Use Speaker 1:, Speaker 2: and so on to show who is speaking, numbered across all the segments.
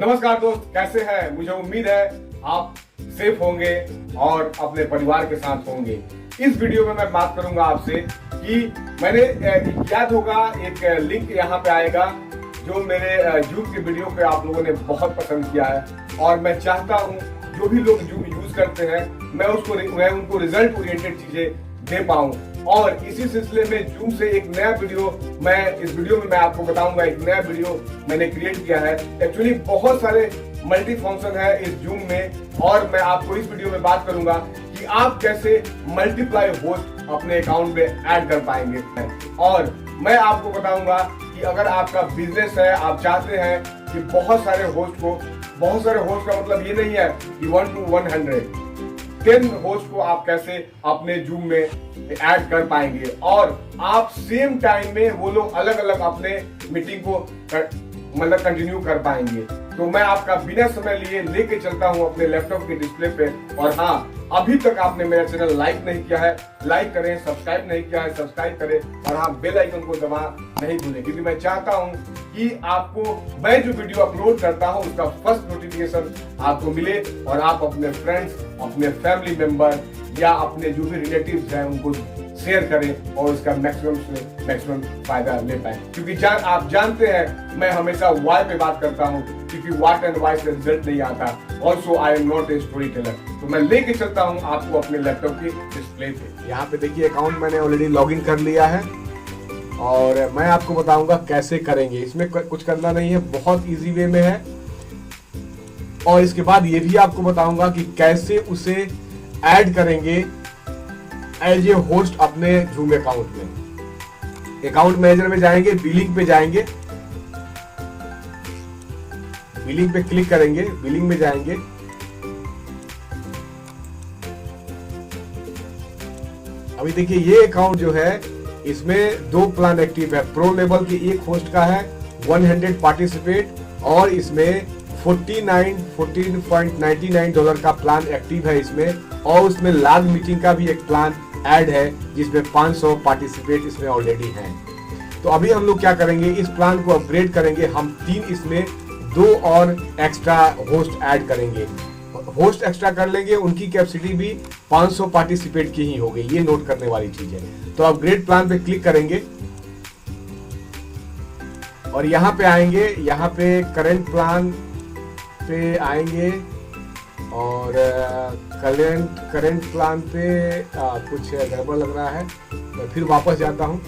Speaker 1: नमस्कार दोस्त, कैसे हैं? मुझे उम्मीद है आप सेफ होंगे और अपने परिवार के साथ होंगे। इस वीडियो में मैं बात करूंगा आपसे कि मैंने याद होगा एक लिंक यहाँ पे आएगा जो मेरे जूम की वीडियो पे आप लोगों ने बहुत पसंद किया है और मैं चाहता हूँ जो भी लोग जूम यूज करते हैं मैं उनको रिजल्ट ओरिएंटेड चीजें दे पाऊं। और इसी सिलसिले में जूम से एक नया वीडियो इस वीडियो में मैं आपको बताऊंगा। एक नया वीडियो मैंने क्रिएट किया है। एक्चुअली बहुत सारे मल्टी फंक्शन है इस जूम में और मैं आपको इस वीडियो में बात करूंगा कि आप कैसे मल्टीप्लाई होस्ट अपने अकाउंट में ऐड कर पाएंगे। और मैं आपको बताऊंगा कि अगर आपका बिजनेस है, आप चाहते हैं कि बहुत सारे होस्ट का मतलब ये नहीं है कि 1 to 100 10 होस्ट को आप कैसे अपने जूम में ऐड कर पाएंगे और आप सेम टाइम में वो लोग अलग अलग अपने मीटिंग को कंटिन्यू कर पाएंगे। तो मैं आपका बिना समय लिए लेके चलता हूं अपने लैपटॉप के डिस्प्ले पे। और हाँ, अभी तक आपने मेरा चैनल लाइक नहीं किया है, लाइक करें। सब्सक्राइब नहीं किया है, सब्सक्राइब करें। और हाँ, बेल आइकन को दबा नहीं भूलें, क्योंकि मैं चाहता हूं कि आपको मैं जो वीडियो अपलोड करता हूं उसका फर्स्ट नोटिफिकेशन आपको मिले और आप अपने फ्रेंड्स, अपने फैमिली मेंबर या अपने जो भी रिलेटिव्स हैं उनको शेयर करें और उसका मैक्सिमम से मैक्सिमम फायदा ले पाए। क्योंकि आप जानते हैं मैं हमेशा वाई पे बात करता हूं, क्योंकि व्हाट एंड वाई से रिजल्ट नहीं आता। Also I am not a story teller. तो मैं लेके चलता हूं आपको अपने लैपटॉप के डिस्प्ले पे। यहाँ पे देखिए अकाउंट मैंने ऑलरेडी लॉग इन कर लिया है और मैं आपको बताऊंगा कैसे करेंगे। इसमें कुछ करना नहीं है, बहुत इजी वे में है। और इसके बाद ये भी आपको बताऊंगा कि कैसे उसे ऐड करेंगे एज ए होस्ट अपने जूम अकाउंट में। अकाउंट मैनेजर में जाएंगे, बिलिंग पे जाएंगे, बिलिंग पे क्लिक करेंगे, बिलिंग में जाएंगे। अभी देखिए ये अकाउंट जो है इसमें 2 प्लान एक्टिव है। प्रो लेवल के एक होस्ट का है 100 पार्टिसिपेट और इसमें $14.99 का प्लान एक्टिव है इसमें। और उसमें लार्ज मीटिंग का भी एक प्लान ऐड है जिसमें 500 पार्टिसिपेट इसमें ऑलरेडी हैं। तो अभी हम लोग क्या करेंगे, इस प्लान को अपग्रेड करेंगे। हम 3 इसमें 2 और एक्स्ट्रा होस्ट ऐड करेंगे। होस्ट एक्स्ट्रा कर लेंगे, उनकी कैपेसिटी भी 500 पार्टिसिपेट की ही हो गई। ये नोट करने वाली चीज है। तो अपग्रेड प्लान पे क्लिक करेंगे और यहाँ पे आएंगे, यहाँ पे करंट प्लान पे आएंगे और करंट प्लान पे कुछ गड़बड़ लग रहा है। मैं फिर वापस जाता हूँ।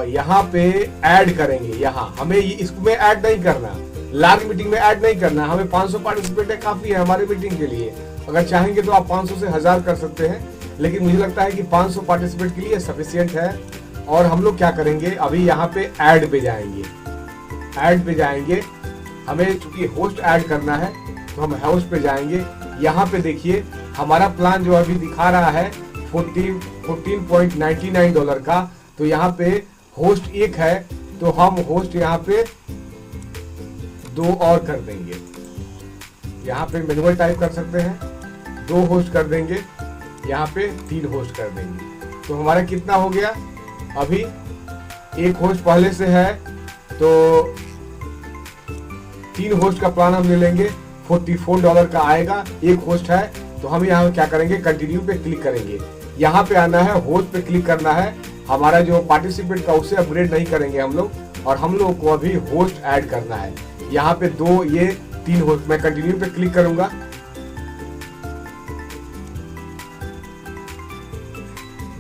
Speaker 1: यहाँ पे ऐड करेंगे। यहाँ हमें इसमें ऐड नहीं करना, लार्ज मीटिंग में ऐड नहीं करना। हमें 500 पार्टिसिपेट है, काफी है हमारी मीटिंग के लिए। अगर चाहेंगे तो आप 500 से 1000 कर सकते हैं, लेकिन मुझे लगता है कि 500 पार्टिसिपेट के लिए सफिशिएंट है। और हम लोग क्या करेंगे, अभी यहाँ पे ऐड पे जाएंगे। ऐड पे जाएंगे, हमें चूंकि होस्ट ऐड करना है तो हम होस्ट पे जाएंगे। यहाँ पे देखिए हमारा प्लान जो अभी दिखा रहा है $14.99 का। तो यहाँ पे होस्ट 1 है तो हम होस्ट यहाँ पे 2 और कर देंगे। यहाँ पे मैनुअल टाइप कर सकते हैं, 2 होस्ट कर देंगे। यहाँ पे 3 होस्ट कर देंगे। तो हमारा कितना हो गया, अभी 1 होस्ट पहले से है तो 3 होस्ट का प्लान हम ले लेंगे। $44 का आएगा। 1 होस्ट है तो हम यहाँ क्या करेंगे, कंटिन्यू पे क्लिक करेंगे। यहाँ पे आना है, होस्ट पे क्लिक करना है। हमारा जो पार्टिसिपेट का उसे अपग्रेड नहीं करेंगे हम लोग, और हम लोग को अभी होस्ट ऐड करना है। यहाँ पे 2 ये 3 होस्ट। मैं कंटिन्यू पे क्लिक करूंगा।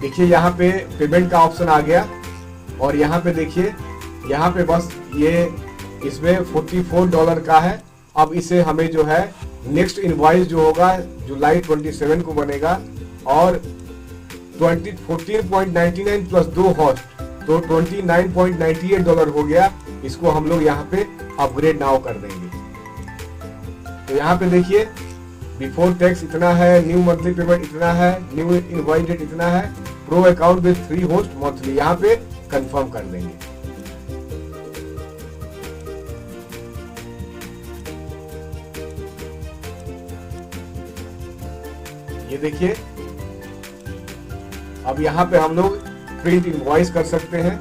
Speaker 1: देखिए यहाँ पे पेमेंट का ऑप्शन आ गया और यहाँ पे देखिए, यहाँ पे बस ये इसमें $44 का है। अब इसे हमें जो है नेक्स्ट इनवॉइस जो होगा जुलाई 27 को बनेगा और 14.99 प्लस 2 होस्ट तो $29.98 हो गया। इसको हम लोग यहाँ पे अपग्रेड नाउ कर देंगे। तो यहाँ पे देखिए बिफोर टैक्स इतना है, न्यू मंथली पेमेंट इतना है, न्यू इनवॉइस डेट इतना है, pro account with 3 host monthly. यहाँ पे कंफर्म कर देंगे। ये देखिए अब यहाँ पे हम लोग प्रिंट इनवॉइस कर सकते हैं।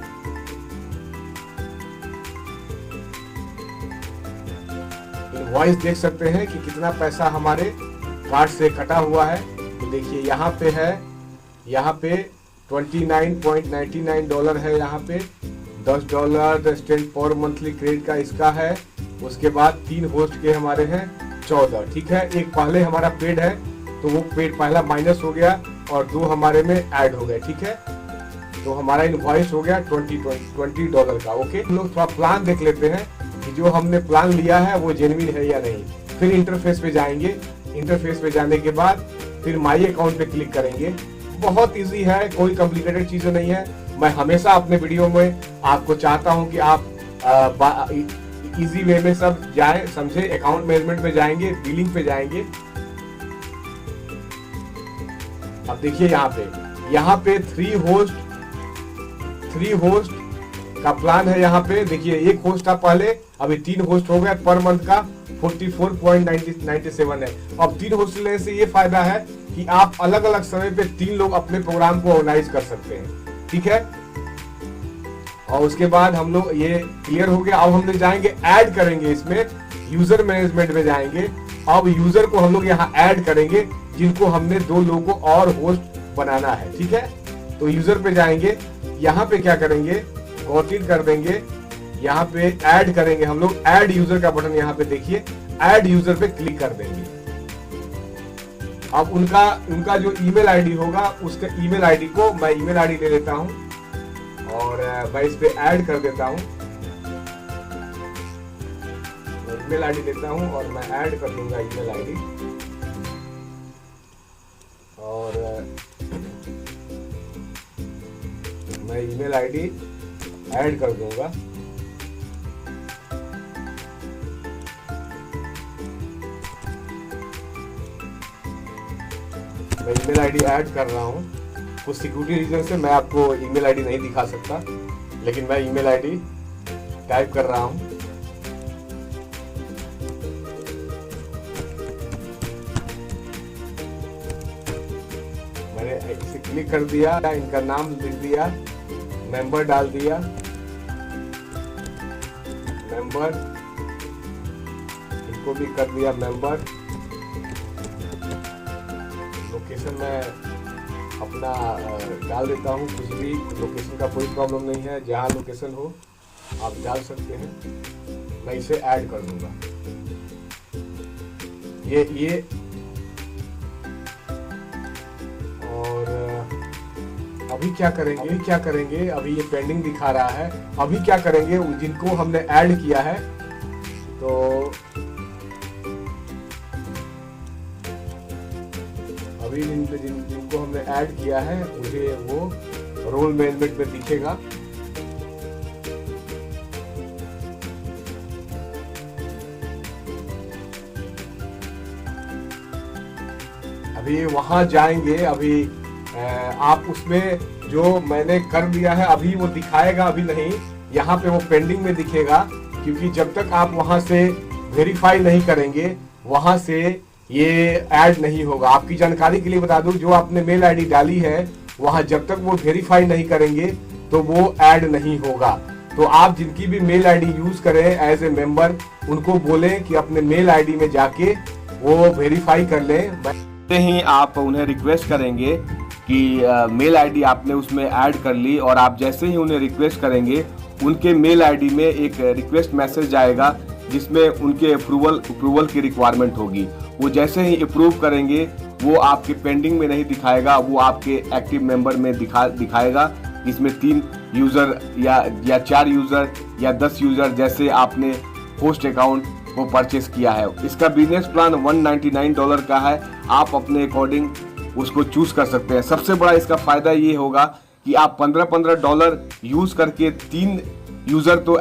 Speaker 1: इनवॉइस देख सकते हैं कि कितना पैसा हमारे कार्ड से कटा हुआ है। तो देखिए यहाँ पे है, यहाँ पे $29.99 है, यहाँ पे $10 स्टेंड पर मंथली क्रेडिट का इसका है। उसके बाद 3 होस्ट के हमारे हैं 14, ठीक है। एक पहले हमारा पेड है तो वो पेड पहला माइनस हो गया और 2 हमारे में ऐड हो गए, ठीक है। तो हमारा इनवॉइस हो गया $20 का। ओके, हम लोग थोड़ा प्लान देख लेते हैं कि जो हमने प्लान लिया है वो जेन्युइन है या नहीं। फिर इंटरफेस पे जाएंगे, इंटरफेस पे जाने के बाद फिर माई अकाउंट पे क्लिक करेंगे। बहुत इजी है, कोई कॉम्प्लिकेटेड चीजें नहीं है। मैं हमेशा अपने वीडियो में आपको चाहता हूं कि आप इजी वे में सब जाएं, समझे। अकाउंट मैनेजमेंट पे जाएंगे, बिलिंग पे जाएंगे। अब देखिए यहाँ पे 3 होस्ट का प्लान है। यहाँ पे देखिए 1 होस्ट था पहले, अभी 3 होस्ट हो गया। पर मंथ का 44.97 है। अब 3 होस्ट लेने से ये फायदा है कि आप अलग अलग समय पे 3 लोग अपने प्रोग्राम को ऑर्गेनाइज कर सकते हैं, ठीक है। और उसके बाद हम लोग ये क्लियर हो गया। अब हम लोग जाएंगे ऐड करेंगे, इसमें यूजर मैनेजमेंट में जाएंगे। अब यूजर को हम लोग यहाँ ऐड करेंगे जिनको हमने 2 लोगों को और होस्ट बनाना है, ठीक है। तो यूजर पे जाएंगे, यहाँ पे क्या करेंगे, गॉट इट कर देंगे। यहाँ पे ऐड करेंगे हम लोग, ऐड यूजर का बटन यहाँ पे देखिए, ऐड यूजर पे क्लिक कर देंगे। अब उनका जो ईमेल आईडी होगा, उसका ईमेल आईडी को मैं ईमेल आईडी ले लेता हूं और मैं इस पे ऐड कर देता हूं। ईमेल आईडी लेता हूं और मैं ऐड कर दूंगा ईमेल आईडी। और मैं ईमेल आईडी ऐड कर दूंगा। मैं ईमेल आईडी ऐड कर रहा हूँ। कुछ सिक्योरिटी रीजन से मैं आपको ईमेल आईडी नहीं दिखा सकता, लेकिन मैं ईमेल आईडी टाइप कर रहा हूँ। मैंने इसे क्लिक कर दिया, इनका नाम लिख दिया, मेंबर डाल दिया, मेंबर, इनको भी कर दिया मेंबर। लोकेशन मैं अपना डाल देता हूँ, कुछ भी लोकेशन का कोई प्रॉब्लम नहीं है, जहाँ लोकेशन हो आप डाल सकते हैं। मैं इसे ऐड कर दूंगा। ये और अभी क्या करेंगे, अभी ये पेंडिंग दिखा रहा है। अभी क्या करेंगे, जिनको हमने ऐड किया है, तो अभी जिनको हमने ऐड किया है मुझे वो रोल मैनेजमेंट में दिखेगा। अभी वहां जाएंगे, अभी आप उसमें जो मैंने कर दिया है अभी वो दिखाएगा, अभी नहीं। यहाँ पे वो पेंडिंग में दिखेगा, क्योंकि जब तक आप वहां से वेरीफाई नहीं करेंगे वहां से ये ऐड नहीं होगा। आपकी जानकारी के लिए बता दूं, जो आपने मेल आईडी डाली है वहां जब तक वो वेरीफाई नहीं करेंगे तो वो ऐड नहीं होगा। तो आप जिनकी भी मेल आईडी यूज करें एज ए मेंबर, उनको बोलें कि अपने मेल आईडी में जाके वो वेरीफाई कर लें।
Speaker 2: ही आप उन्हें रिक्वेस्ट करेंगे कि मेल आईडी आपने उसमें ऐड कर ली, और आप जैसे ही उन्हें रिक्वेस्ट करेंगे उनके मेल आईडी में एक रिक्वेस्ट मैसेज आएगा जिसमें उनके अप्रूवल की रिक्वायरमेंट होगी। वो जैसे ही अप्रूव करेंगे वो आपके पेंडिंग में नहीं दिखाएगा, वो आपके एक्टिव मेंबर में दिखाएगा, जिसमें 3 यूज़र या 4 यूज़र या 10 यूज़र जैसे आपने होस्ट अकाउंट को परचेस किया है। इसका बिजनेस प्लान $199 का है। आप अपने अकॉर्डिंग उसको चूज कर सकते हैं। सबसे बड़ा इसका फायदा ये होगा कि आप $15 यूज करके 3 यूजर तो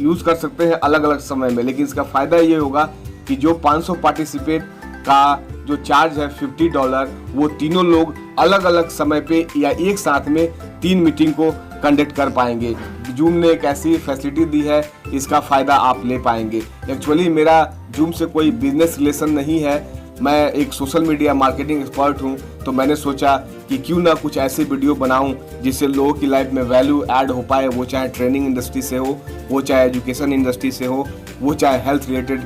Speaker 2: यूज कर सकते हैं अलग अलग समय में। लेकिन इसका फायदा ये होगा कि जो 500 पार्टिसिपेट का जो चार्ज है $50, वो तीनों लोग अलग अलग समय पे या एक साथ में 3 मीटिंग को कंडक्ट कर पाएंगे। जूम ने एक ऐसी फैसिलिटी दी है, इसका फायदा आप ले पाएंगे। एक्चुअली मेरा जूम से कोई बिजनेस रिलेशन नहीं है, मैं एक सोशल मीडिया मार्केटिंग एक्सपर्ट हूं, तो मैंने सोचा कि क्यों ना कुछ ऐसे वीडियो बनाऊं जिससे लोगों की लाइफ में वैल्यू ऐड हो पाए। वो चाहे ट्रेनिंग इंडस्ट्री से हो, वो चाहे एजुकेशन इंडस्ट्री से हो, वो चाहे हेल्थ रिलेटेड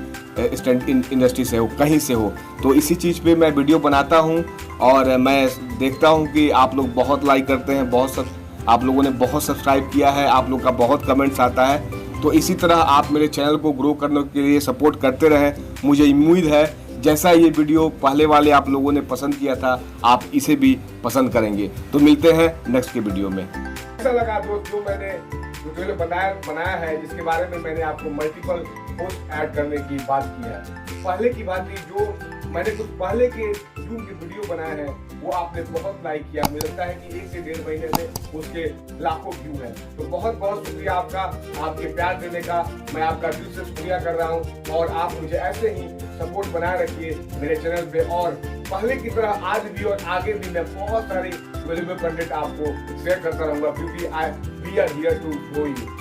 Speaker 2: स्टंट इंडस्ट्री से हो, कहीं से हो, तो इसी चीज़ पे मैं वीडियो बनाता हूँ और मैं देखता हूँ कि आप लोग बहुत लाइक करते हैं, आप लोगों ने बहुत सब्सक्राइब किया है, आप लोग का बहुत कमेंट्स आता है। तो इसी तरह आप मेरे चैनल को ग्रो करने के लिए सपोर्ट करते रहें। मुझे उम्मीद है जैसा ये वीडियो पहले वाले आप लोगों ने पसंद किया था, आप इसे भी पसंद करेंगे। तो मिलते हैं नेक्स्ट के वीडियो में।
Speaker 1: ऐसा लगा दोस्त जो मैंने ट्यूटोरियल बनाया है, जिसके बारे में मैंने आपको मल्टीपल पोस्ट ऐड करने की बात की है। पहले की बात थी, जो मैंने कुछ पहले के जूम के वीडियो बनाए हैं वो आपने बहुत लाइक किया। मुझे लगता है कि 1 से 1.5 महीने में उसके लाखों व्यू हैं। तो बहुत बहुत शुक्रिया आपका, आपके प्यार देने का मैं आपका दिल से शुक्रिया कर रहा हूं। और आप मुझे ऐसे ही सपोर्ट बनाए रखिए मेरे चैनल पे, और पहले की तरह आज भी और आगे भी मैं बहुत सारी वैल्यूएबल कंटेंट आपको शेयर करता रहूंगा, क्योंकि we are here to grow you.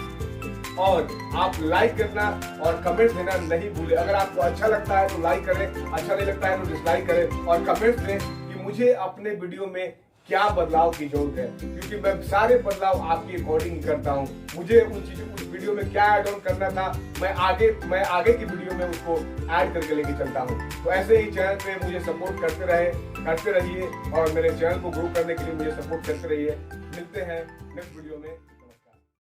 Speaker 1: और आप लाइक करना और कमेंट देना नहीं भूले। अगर आपको अच्छा लगता है तो लाइक करें, अच्छा नहीं लगता है तो डिसलाइक करें, और कमेंट दें कि मुझे अपने वीडियो में क्या बदलाव की जरूरत है, क्योंकि मैं सारे बदलाव आपके अकॉर्डिंग करता हूँ। मुझे उन चीजों उस वीडियो में क्या ऐड ऑन करना था, मैं आगे की वीडियो में उसको ऐड करके लेके चलता हूँ। तो ऐसे ही चैनल पे मुझे सपोर्ट करते रहिए और मेरे चैनल को ग्रो करने के लिए मुझे सपोर्ट करते रहिए। मिलते हैं नेक्स्ट वीडियो में।